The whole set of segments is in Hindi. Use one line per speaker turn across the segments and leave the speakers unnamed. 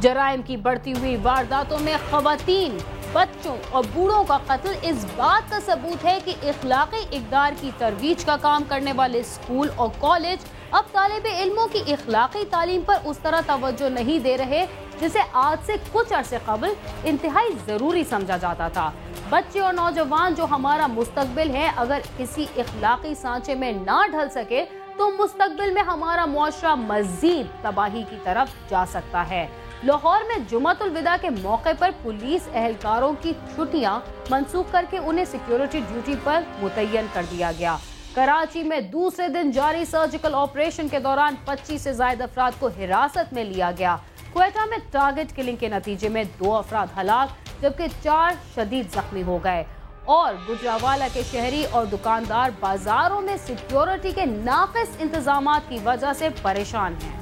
जराइम की बढ़ती हुई वारदातों में खवातीन, बच्चों और बूढ़ों का कत्ल इस बात का सबूत है कि इखलाकी इक़दार की तरवीज का काम करने वाले स्कूल और कॉलेज अब तालिबे इल्मों की इखलाकी तालीम पर उस तरह तवज्जो नहीं दे रहे जिसे आज से कुछ अरसे कबल इंतहाई ज़रूरी समझा जाता था। बच्चे और नौजवान जो हमारा मुस्तकबिल है, अगर इसी इखलाकी सांचे में ना ढल सके तो मुस्तकबिल में हमारा मुआशरा मजीद तबाही की तरफ जा सकता है। लाहौर में जुमातुल विदा के मौके पर पुलिस एहलकारों की छुट्टियां मनसूख करके उन्हें सिक्योरिटी ड्यूटी पर मुतय्यन कर दिया गया। कराची में दूसरे दिन जारी सर्जिकल ऑपरेशन के दौरान 25 से ज्यादा अफराद को हिरासत में लिया गया। क्वेटा में टारगेट किलिंग के नतीजे में 2 अफराद हलाक जबकि 4 शदीद जख्मी हो गए और गुजरावाला के शहरी और दुकानदार बाजारों में सिक्योरिटी के नाक़िस इंतजामात की वजह से परेशान हैं।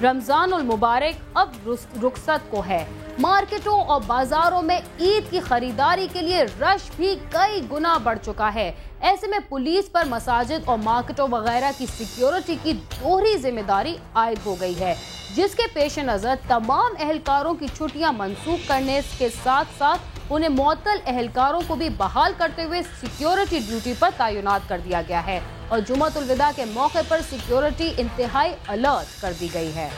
रमजानुल मुबारक अब रुखसत को है। मार्केटों और बाजारों में ईद की खरीदारी के लिए रश भी कई गुना बढ़ चुका है। ऐसे में पुलिस पर मसाजिद और मार्केटों वगैरह की सिक्योरिटी की दोहरी जिम्मेदारी आयद हो गई है, जिसके पेश नज़र तमाम एहलकारों की छुट्टियां मनसूख करने के साथ साथ उन्हें मुअत्तल एहलकारों को भी बहाल करते हुए सिक्योरिटी ड्यूटी पर तैनात कर दिया गया है और जुमातुल विदा के मौके पर सिक्योरिटी इंतहाई अलर्ट कर दी गई है।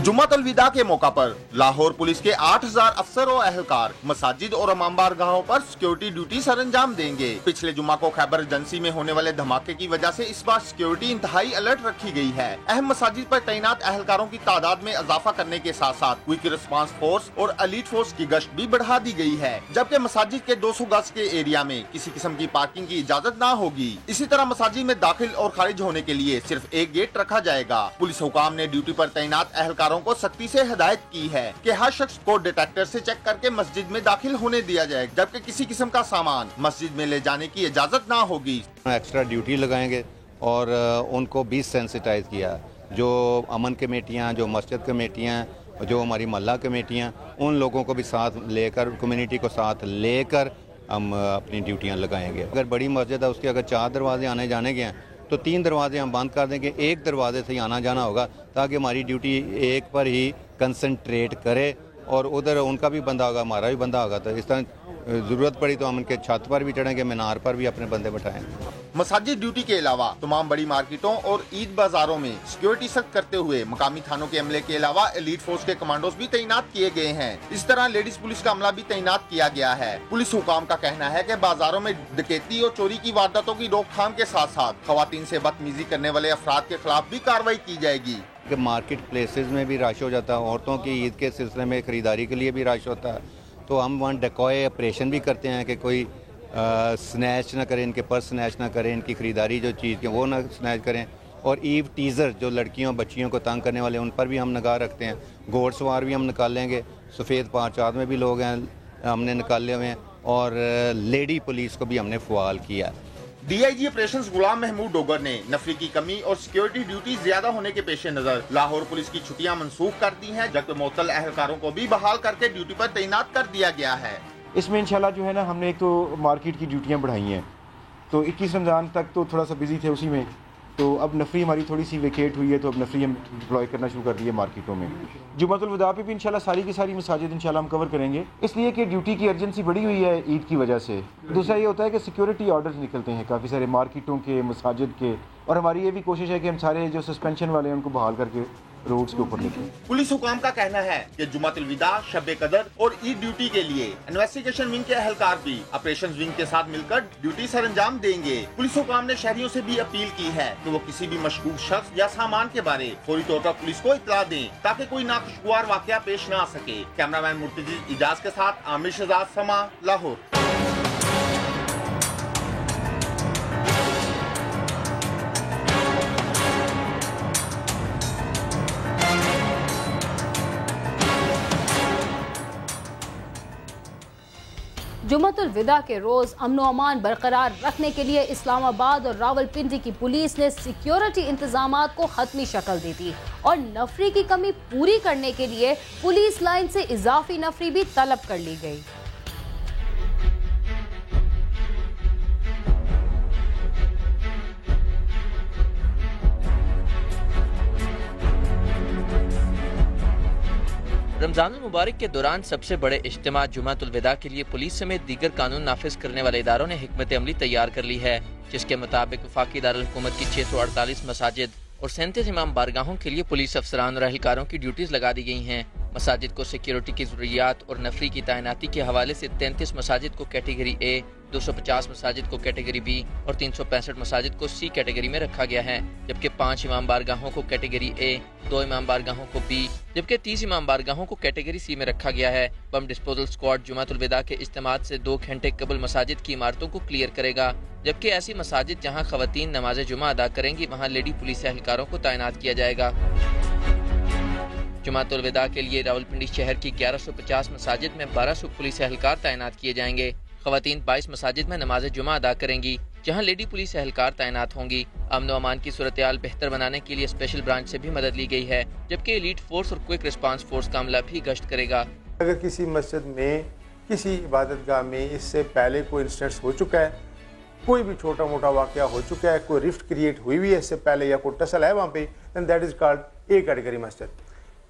जुम्मतुल विदा के मौका पर लाहौर पुलिस के 8000 अफसर और अहलकार मसाजिद और इमामबार गाहों पर सिक्योरिटी ड्यूटी सरंजाम देंगे। पिछले जुम्मा को खैबर एजेंसी में होने वाले धमाके की वजह से इस बार सिक्योरिटी इंतहाई अलर्ट रखी गई है। अहम मसाजिद पर तैनात एहलकारों की तादाद में इजाफा करने के साथ साथ क्विक रिस्पांस फोर्स और एलीट फोर्स की गश्त भी बढ़ा दी गई है, जबकि मसाजिद के 200 गज के एरिया में किसी किस्म की पार्किंग की इजाजत न होगी। इसी तरह मसाजिद में दाखिल और खारिज होने के लिए सिर्फ एक गेट रखा जाएगा। पुलिस हुकाम ने ड्यूटी पर तैनात एहलकारों को सख्ती से हिदायत की है कि हर शख्स को डिटेक्टर से चेक करके मस्जिद में दाखिल होने दिया जाए, जबकि किसी किस्म का सामान मस्जिद में ले जाने की इजाजत ना होगी।
एक्स्ट्रा ड्यूटी लगाएंगे और उनको भी सेंसिटाइज किया। जो अमन कमेटियाँ, जो मस्जिद कमेटियाँ, जो हमारी मोहल्ला कमेटियाँ, उन लोगों को भी साथ लेकर, कम्युनिटी को साथ लेकर हम अपनी ड्यूटियाँ लगाएंगे। अगर बड़ी मस्जिद है उसके अगर 4 दरवाजे आने जाने के हैं तो 3 दरवाजे हम बंद कर देंगे, एक दरवाजे से ही आना जाना होगा ताकि हमारी ड्यूटी एक पर ही कंसंट्रेट करे और उधर उनका भी बंदा होगा, हमारा भी बंदा होगा। तो इस तरह ज़रूरत पड़ी तो हम उनके छत पर भी चढ़ेंगे, मीनार पर भी अपने बंदे बैठाएंगे।
मसाजिद ड्यूटी के अलावा तमाम बड़ी मार्केटों और ईद बाजारों में सिक्योरिटी सख्त करते हुए मकामी थानों के अमले के अलावा एलीट फोर्स के कमांडोज भी तैनात किए गए हैं। इस तरह लेडीज पुलिस का अमला भी तैनात किया गया है। पुलिस हुकाम का कहना है कि बाजारों में डकैती और चोरी की वारदातों की रोकथाम के साथ साथ खवातीन से बदतमीजी करने वाले अफराद के खिलाफ भी कार्रवाई की जाएगी।
मार्केट प्लेसेस में भी रश हो जाता है, औरतों की ईद के सिलसिले में खरीदारी के लिए भी रश होता है, तो हम वहाँ डेकॉय ऑपरेशन भी करते हैं कि कोई स्नैच ना करें, इनके पर्स स्नैच ना करें, इनकी ख़रीदारी जो चीज़ के वो ना स्नैच करें। और ईव टीज़र जो लड़कियों बच्चियों को तंग करने वाले उन पर भी हम निगाह रखते हैं। घोड़ सवार भी हम निकालेंगे, सफ़ेद पाँच में भी लोग हैं हमने निकाले हुए हैं और लेडी पुलिस को भी हमने फ़वाल किया।
डीआईजी ऑपरेशंस गुलाम महमूद डोगर ने नफरी की कमी और सिक्योरिटी ड्यूटी ज्यादा होने के पेश नजर लाहौर पुलिस की छुट्टियां मनसूख कर दी हैं, जबकि मुअत्तल एहलकारों को भी बहाल करके ड्यूटी पर तैनात कर दिया गया है।
इसमें इंशाल्लाह जो है ना, हमने एक तो मार्केट की ड्यूटियां बढ़ाई हैं, तो 21 रमज़ान तक तो थोड़ा सा बिजी थे उसी में, तो अब नफरी हमारी थोड़ी सी वेकेट हुई है, तो अब नफरी हम डिप्लॉय करना शुरू कर दिए मार्केटों में। जुमातुल विदा पे भी इंशाल्लाह सारी की सारी मसाजिद इंशाल्लाह हम कवर करेंगे, इसलिए कि ड्यूटी की अर्जेंसी बढ़ी हुई है ईद की वजह से। दूसरा ये होता है कि सिक्योरिटी ऑर्डर्स निकलते हैं काफ़ी सारे मार्केटों के, मसाजिद के, और हमारी ये भी कोशिश है कि हम सारे जो सस्पेंशन वाले हैं उनको बहाल करके रोड्स के ऊपर लेके।
पुलिस हुकाम का कहना है कि जुमातुल विदा, शब कदर और ईद ड्यूटी के लिए इन्वेस्टिगेशन विंग के एहलकार भी ऑपरेशन विंग के साथ मिलकर ड्यूटी सरंजाम देंगे। पुलिस हुकाम ने शहरियों से भी अपील की है कि वो किसी भी मशकूक शख्स या सामान के बारे फौरी तौर पर पुलिस को इत्तला दें ताकि कोई नाखुशगवार वाकया पेश न आ सके। कैमरामैन मुर्तज़ा इजाज के साथ आमिर शहजाद, समा, लाहौर।
जुम्मतुल विदा के रोज अमन व अमान बरकरार रखने के लिए इस्लामाबाद और रावलपिंडी की पुलिस ने सिक्योरिटी इंतजामात को हतमी शक्ल दी थी और नफरी की कमी पूरी करने के लिए पुलिस लाइन से इजाफी नफरी भी तलब कर ली गई।
रमजान मुबारक के दौरान सबसे बड़े इज्तिमा जुमातुल विदा के लिए पुलिस समेत दीगर कानून नाफिज करने वाले इदारों ने हिकमत अमली तैयार कर ली है, जिसके मुताबिक वफाकी दारुल हुकूमत की 648 मसाजिद और 37 इमाम बारगाहों के लिए पुलिस अफसरान और अहलकारों की ड्यूटीज लगा दी गई हैं। मसाजिद को सिक्योरिटी की जरूरियात और नफरी की तैनाती के हवाले से 33 मसाजिद को कैटेगरी ए, 250 मसाजिद को कैटेगरी बी और 365 मसाजिद को सी कैटेगरी में रखा गया है, जबकि 5 इमाम बारगाहों को कैटेगरी ए, 2 इमाम बारगाहों को बी जबकि 30 इमाम बारगाहों को कैटेगरी सी में रखा गया है। बम डिस्पोजल स्क्वाड जुमातुल विदा के इज्तिमा से 2 घंटे कबल मसाजिद की इमारतों को क्लियर करेगा, जबकि ऐसी मसाजिद जहां खवातीन नमाज जुमा अदा करेंगी वहां लेडी पुलिस एहलकारों को तैनात किया जाएगा। जुमातुल विदा के लिए रावलपिंडी शहर की 1150 मसाजिद में 1200 पुलिस एहलकार तैनात किए जाएंगे। खवातीन 22 मसाजिद में नमाज जुमा अदा करेंगी, जहां लेडी पुलिस एहलकार तैनात होंगी। अमन व अमान की सूरत-ए-हाल बेहतर बनाने के लिए स्पेशल ब्रांच से भी मदद ली गई है, जबकि एलीट फोर्स और क्विक रिस्पांस फोर्स का अमला भी गश्त करेगा।
अगर किसी मस्जिद में, किसी इबादतगाह में इससे पहले कोई इंसिडेंट्स हो चुका है, कोई भी छोटा मोटा वाक़या हो चुका है, कोई रिफ्ट क्रिएट हुई है इससे पहले या कोई टसल है वहाँ पे, then that is called a category मस्जिद।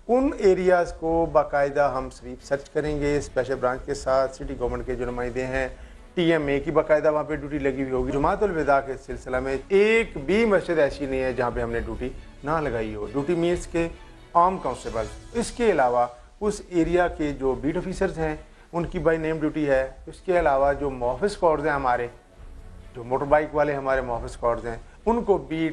उन एरियाज़ को बाकायदा हम स्वीप सर्च करेंगे स्पेशल ब्रांच के साथ। सिटी गवर्नमेंट के जो नुमाइंदे हैं, TMA की बाकायदा वहाँ पे ड्यूटी लगी हुई होगी। जुमातुल विदा के सिलसिला में एक भी मस्जिद ऐसी नहीं है जहाँ पे हमने ड्यूटी ना लगाई हो। ड्यूटी मीन्स के आर्म कांस्टेबल, इसके अलावा उस एरिया के जो बीट ऑफिसर्स हैं उनकी बाई नेम ड्यूटी है। इसके अलावा जो मुहाफ़िज़ स्क्वाड्स हैं हमारे, जो मोटर बाइक वाले हमारे मुहाफ़िज़ स्क्वाड्स हैं, उनको भी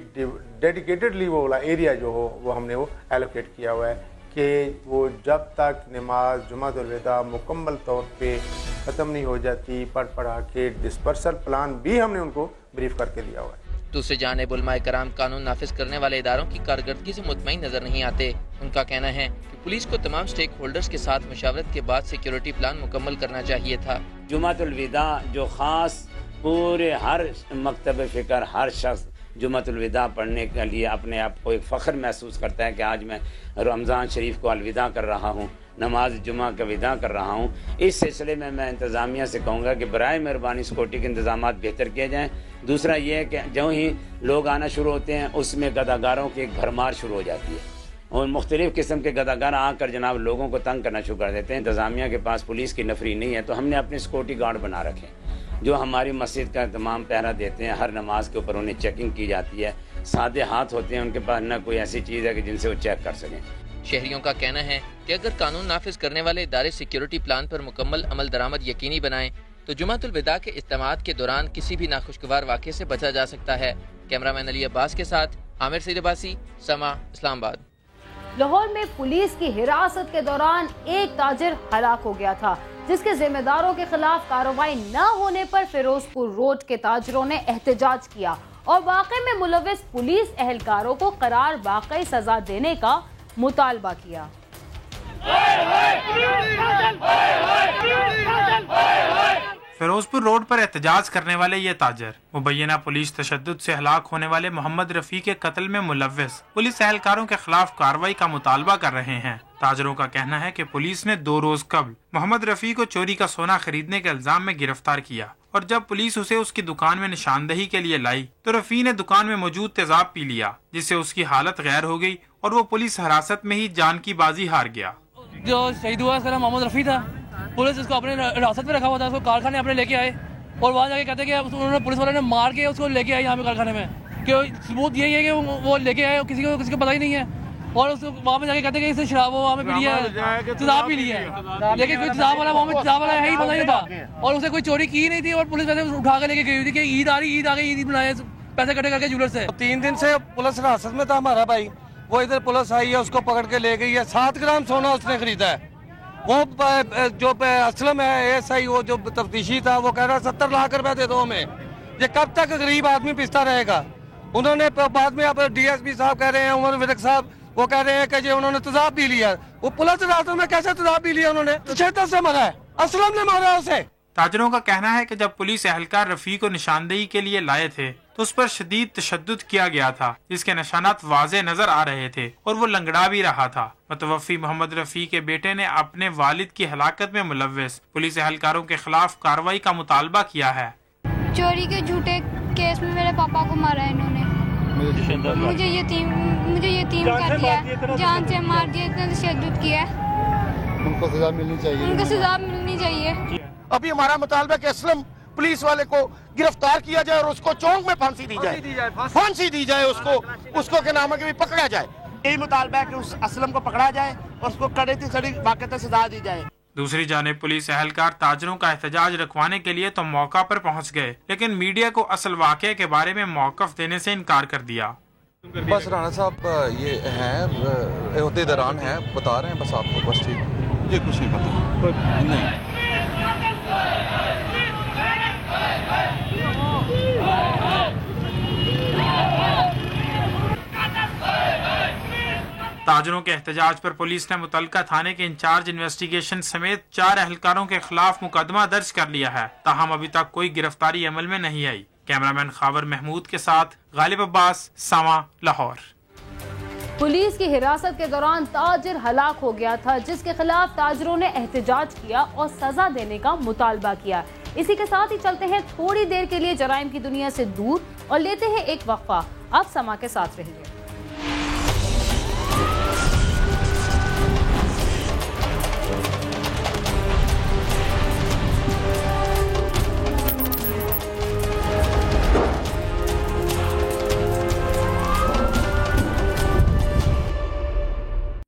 डेडिकेटेडली वो वाला एरिया जो हो वो हमने वो एलोकेट किया हुआ है कि वो जब तक नमाज जुमातुल विदा मुकम्मल तौर पे ख़त्म नहीं हो जाती, पढ़ा के डिस्पर्सल प्लान भी हमने उनको ब्रीफ करके दिया हुआ है।
दूसरी जानिब उलमाए कराम कानून नाफिज करने वाले इदारों की कारकर्दगी से मुतमईन नजर नहीं आते। उनका कहना है कि पुलिस को तमाम स्टेक होल्डर्स के साथ मशावरत के बाद सिक्योरिटी प्लान मुकम्मल करना चाहिए था।
जुमातुल विदा जो खास पूरे हर मकतब फ़िक्र, हर शख्स जुमातुल विदा पढ़ने के लिए अपने आप को एक फ़ख्र महसूस करता है कि आज मैं रमज़ान शरीफ को अलविदा कर रहा हूँ, नमाज जुमा का विदा कर रहा हूँ। इस सिलसिले में मैं इंतज़ामिया से कहूँगा कि बराए मेहरबानी सिक्योरिटी के इंतज़ाम बेहतर किए जाएँ। दूसरा ये है कि जो ही लोग आना शुरू होते हैं उसमें गदागारों की एक भरमार शुरू हो जाती है और मुख्तलिफ़ किस्म के गदागार आकर जनाब लोगों को तंग करना शुरू कर देते हैं। इंतज़ामिया के पास पुलिस की नफरी नहीं है, तो हमने अपने सिक्योरिटी गार्ड बना रखे जो हमारी मस्जिद का तमाम पहरा देते हैं। हर नमाज के ऊपर उन्हें चेकिंग की जाती है। सादे हाथ होते हैं, उनके पास न कोई ऐसी चीज़ है कि जिनसे वो चेक कर सकें।
शहरियों का कहना है कि अगर कानून नाफिज करने वाले इदारे सिक्योरिटी प्लान पर मुकम्मल अमल दरामद यकीनी बनाएं तो जुमातुल विदा के इज्तिमात के दौरान किसी भी नाखुशगवार वाक़े से बचा जा सकता है। कैमरामैन अली अब्बास के साथ आमिर सईद अब्बासी, समा, इस्लामाबाद।
लाहौर में पुलिस की हिरासत के दौरान एक ताजिर हलाक हो गया था, जिसके जिम्मेदारों के खिलाफ कार्रवाई न होने पर फिरोजपुर रोड के ताजिरों ने एहतजाज किया और वाक़े में मुलव्विस पुलिस एहलकारों को करार वाकई सजा देने का मुतालबा किया।
फिरोजपुर रोड पर एहतजाज करने वाले ये ताजर मुबैना पुलिस तशद्दुद से हलाक होने वाले मोहम्मद रफी के कत्ल में मुलव्विस पुलिस एहलकारों के खिलाफ कार्रवाई का मुतालबा कर रहे हैं। ताजरों का कहना है कि पुलिस ने 2 रोज कबल मोहम्मद रफी को चोरी का सोना खरीदने के इल्जाम में गिरफ्तार किया और जब पुलिस उसे उसकी दुकान में निशानदही के लिए लाई तो रफी ने दुकान में मौजूद तेजाब पी लिया, जिससे उसकी हालत गैर हो गई और वो पुलिस हिरासत में ही जान की बाजी हार गया।
जो शहीद हुआ उसका नाम मोहम्मद रफी था। पुलिस उसको अपने हिरासत में रखा हुआ था, उसको कारखाने अपने लेके आए और वहाँ जाके कहते कि उन्होंने पुलिस वाले ने मार के उसको लेके आए यहाँ पे कारखाने में। कि सबूत यही है कि वो लेके आए, किसी को पता ही नहीं है और उसको वहाँ पे जाके कहते कि इसने शराब वहाँ पे पी लिया है, तेजाब पी लिया है, लेकिन कोई तेजाब वाला वहाँ पे तेजाब वाला है ही पता नहीं था और उसने कोई चोरी की नहीं थी और पुलिस वैसे उठा के लेके गई हुई थी कि ईद आ रही, ईद आ गई, ईद बनाए, पैसे इकट्ठे करके ज्वेलर से।
3 दिन से पुलिस हिरासत में था हमारा भाई, वो इधर पुलिस आई है, उसको पकड़ के ले गई है। 7 ग्राम सोना उसने खरीदा है। वो जो असलम है ASI वो जो तफ्तीशी था वो कह रहा 70 लाख रुपए दे दो हमें। ये कब तक गरीब आदमी पिसता रहेगा। उन्होंने बाद में अब DSP साहब कह रहे हैं, उमर विरक साहब वो कह रहे हैं कि उन्होंने तेजाब पी लिया। वो पुलिस हिरासत में कैसे तेजाब पी लिया उन्होंने? तशद्दुद से मारा है, असलम ने मारा उसे।
ताजरों का कहना है कि जब पुलिस एहलकार रफी को निशानदेही के लिए लाए थे तो उस पर शदीद तशद्दुद किया गया था, जिसके निशानात वाज़े नजर आ रहे थे और वो लंगड़ा भी रहा था। मुतवफ़ी मोहम्मद रफी के बेटे ने अपने वालिद की हलाकत में मुलव्विस पुलिस एहलकारों के खिलाफ कार्रवाई का मुतालबा किया है।
चोरी के झूठे केस में मेरे पापा को मारा है इन्होंने, मुझे यतीम कर दिया, जान से मार दिया, इतना तशद्दुद किया है।
उनको सजा मिलनी चाहिए,
उनको सजा मिलनी चाहिए।
अभी हमारा मुतालबा कि असलम पुलिस वाले को गिरफ्तार किया जाए और उसको चौक में फांसी दी जाए, फांसी दी जाए, उसको के नाम के भी पकड़ा जाए। यही मुतालबा है कि उस असलम को पकड़ा जाए और उसको कड़े से कड़ी वाक़ई सजा दी जाए।
दूसरी जानिब पुलिस एहलकार ताजरों का एहतजाज रखवाने के लिए तो मौका पर पहुंच गए, लेकिन मीडिया को असल वाक़े के बारे में मौक़िफ़ देने से इनकार कर दिया।
बस राणा साहब ये हैं अहदेदारान हैं, बता रहे हैं बस आपको, बस ठीक, ये कुछ नहीं पता नहीं। ताजरों के एहतजाज पर पुलिस ने मुतलका थाने के इंचार्ज इन्वेस्टिगेशन समेत 4 एहलकारों के खिलाफ मुकदमा दर्ज कर लिया है, ताहम अभी तक कोई गिरफ्तारी अमल में नहीं आई। कैमरामैन खावर महमूद के साथ गालिब अब्बास, सामा, लाहौर।
पुलिस की हिरासत के दौरान ताजिर हलाक हो गया था, जिसके खिलाफ ताजरों ने एहतजाज किया और सजा देने का मुतालबा किया। इसी के साथ ही चलते हैं थोड़ी देर के लिए जराइम की दुनिया से दूर और लेते हैं एक वक्फा। अब समा के साथ रहिए।